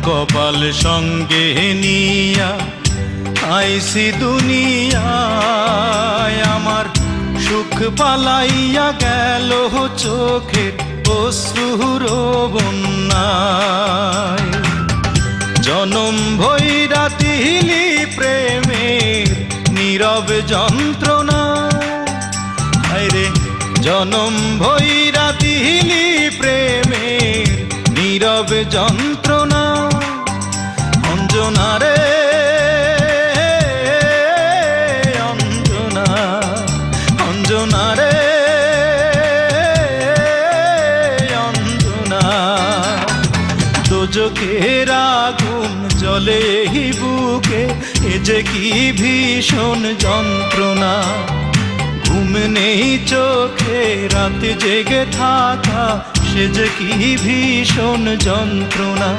কপাল সঙ্গে নিয়া আইসি দুনিয়ায়, আমার সুখ পালাইয়া গেল চোখের অশ্রুর বন্যায়। জনম ভৈরা দিলি প্রেমের নীরব যন্ত্রণা, আরে জনম ভৈরা দিলি প্রেমের নীরব যন্ত্রণা। অঞ্জনা রে অঞ্জনা, অঞ্জনা রে অঞ্জনা, দোজখের আগুন জ্বলে এই বুকে, এ যে কি ভীষণ যন্ত্রণা। ঘুম নেই চোখে রাত জেগে থাকা, সে যে কি ভীষণ যন্ত্রণা।